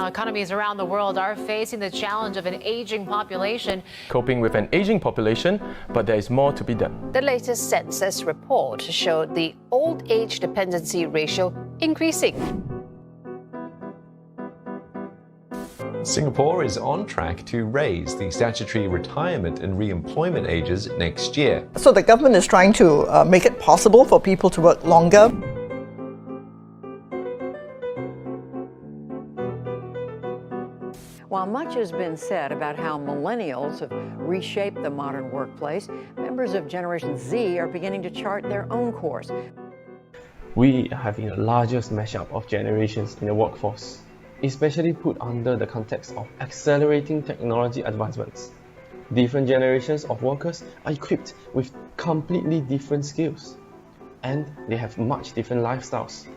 Now, economies around the world are facing the challenge of an aging population. Coping with an aging population, but there is more to be done. The latest census report showed the old age dependency ratio increasing. Singapore is on track to raise the statutory retirement and re-employment ages next year. So the government is trying to make it possible for people to work longer. While much has been said about how millennials have reshaped the modern workplace, members of Generation Z are beginning to chart their own course. We are having the largest mashup of generations in the workforce, especially put under the context of accelerating technology advancements. Different generations of workers are equipped with completely different skills, and they have much different lifestyles.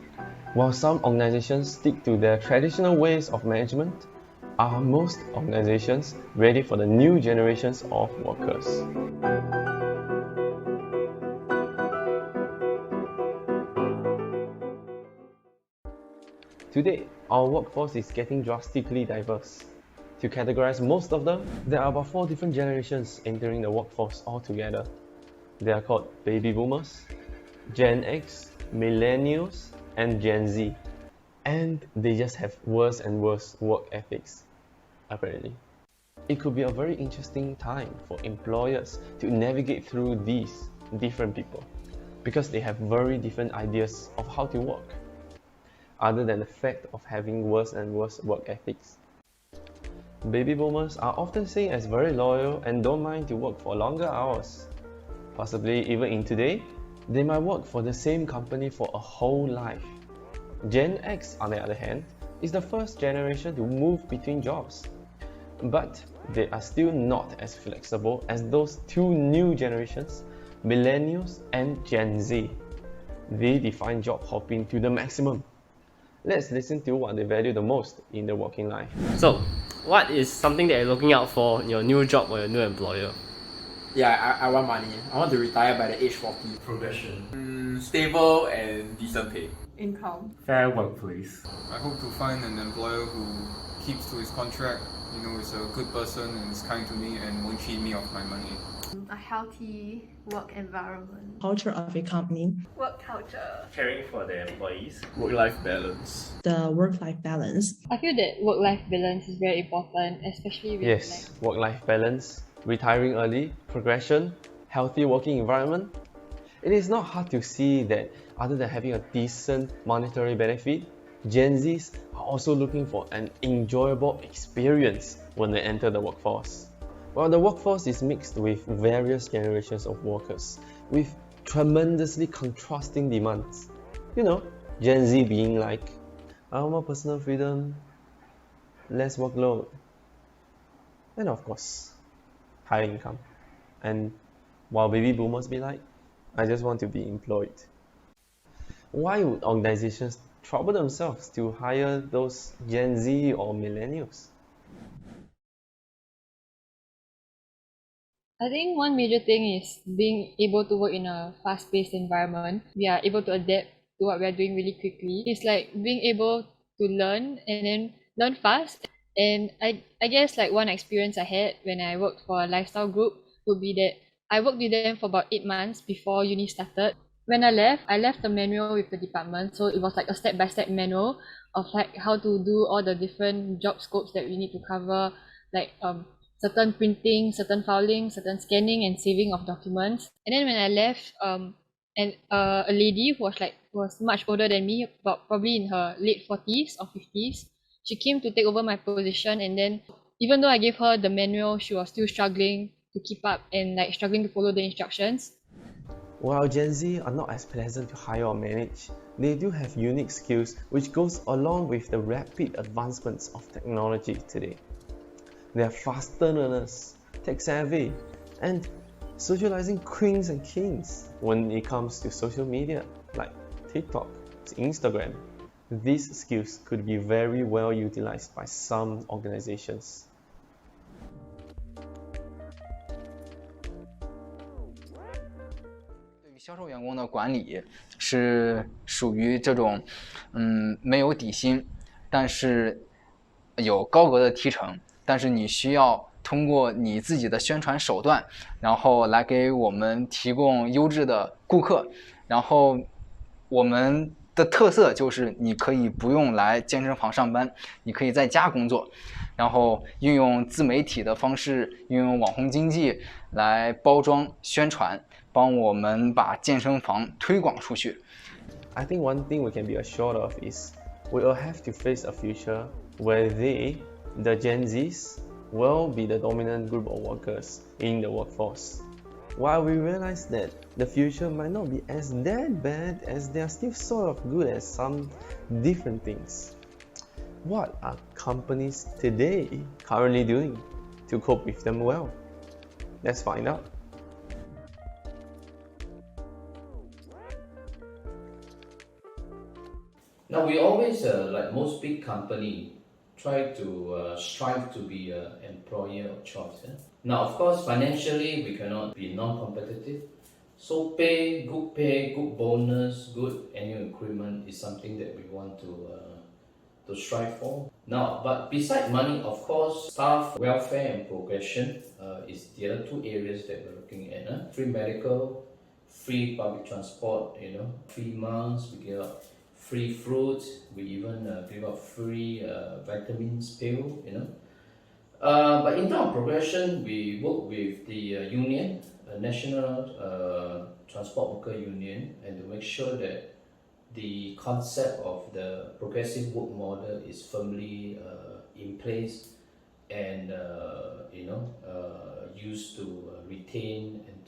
While some organizations stick to their traditional ways of management, are most organizations ready for the new generations of workers? Today, our workforce is getting drastically diverse. To categorize most of them, there are about 4 different generations entering the workforce altogether. They are called Baby Boomers, Gen X, Millennials, and Gen Z. And they just have worse and worse work ethics, apparently. It could be a very interesting time for employers to navigate through these different people, because they have very different ideas of how to work, other than the fact of having worse and worse work ethics. Baby boomers are often seen as very loyal and don't mind to work for longer hours. Possibly even in today, they might work for the same company for a whole life. Gen X, on the other hand, is the first generation to move between jobs. But they are still not as flexible as those 2 new generations, Millennials and Gen Z. They define job hopping to the maximum. Let's listen to what they value the most in their working life. So, what is something that you're looking out for in your new job or your new employer? Yeah, I want money. I want to retire by the age 40. Progression. Stable and decent pay. Income. Fair workplace. I hope to find an employer who keeps to his contract, is a good person and is kind to me and won't cheat me of my money. A healthy work environment. Culture of a company. Work culture. Caring for the employees. Work-life balance. The work-life balance. I feel that work-life balance is very important, especially with Yes, work-life balance, retiring early, progression, healthy working environment. It is not hard to see that other than having a decent monetary benefit, Gen Zs are also looking for an enjoyable experience when they enter the workforce. While the workforce is mixed with various generations of workers, with tremendously contrasting demands. Gen Z being like, I want more personal freedom, less workload, and of course, higher income. And while baby boomers be like, I just want to be employed. Why would organizations trouble themselves to hire those Gen Z or millennials? I think one major thing is being able to work in a fast-paced environment. We are able to adapt to what we are doing really quickly. It's like being able to learn and then learn fast. And I guess like one experience I had when I worked for a lifestyle group would be that I worked with them for about 8 months before uni started. When I left a manual with the department, so it was like a step-by-step manual of like how to do all the different job scopes that we need to cover, like certain printing, certain filing, certain scanning and saving of documents. And then when I left, a lady who was much older than me, about probably in her late 40s or 50s, she came to take over my position. And then even though I gave her the manual, she was still struggling to keep up and like struggling to follow the instructions. While Gen Z are not as pleasant to hire or manage, they do have unique skills which goes along with the rapid advancements of technology today. They are faster learners, tech savvy, and socializing queens and kings when it comes to social media like TikTok, Instagram. These skills could be very well utilized by some organizations.对于销售员工的管理是属于这种没有底薪，但是有高额的提成，但是你需要通过你自己的宣传手段，然后来给我们提供优质的顾客。然后我们的特色就是你可以不用来健身房上班，你可以在家工作，然后运用自媒体的方式，运用网红经济来包装宣传，帮我们把健身房推广出去。I think one thing we can be assured of is we will have to face a future where they, the GenZs, will be the dominant group of workers in the workforce. While we realize that the future might not be as that bad, as they are still sort of good at some different things. What are companies today currently doing to cope with them well? Let's find out. Now we always, like most big company, try to strive to be an employer of choice. Now of course financially we cannot be non-competitive. So pay, good bonus, good annual increment is something that we want to strive for. Now, but beside money, of course, staff welfare and progression is the other two areas that we're looking at. Free medical, free public transport, free masks, we give out free fruits, we even give out free vitamins pill, But in terms of progression, we work with the union, National Transport Worker Union, and to make sure that the concept of the progressive work model is firmly in place and used to retain and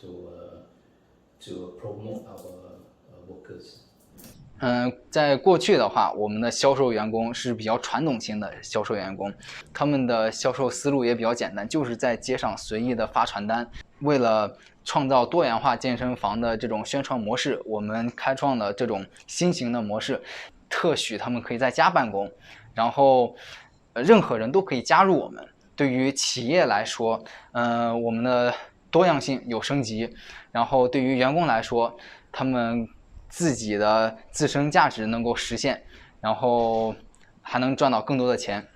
to promote our workers. 在过去的话，我们的销售员工是比较传统型的销售员工，他们的销售思路也比较简单，就是在街上随意的发传单。为了创造多元化健身房的这种宣传模式，我们开创了这种新型的模式，特许他们可以在家办公，然后任何人都可以加入我们。对于企业来说，我们的多样性有升级，然后对于员工来说，他们自己的自身价值能够实现，然后还能赚到更多的钱。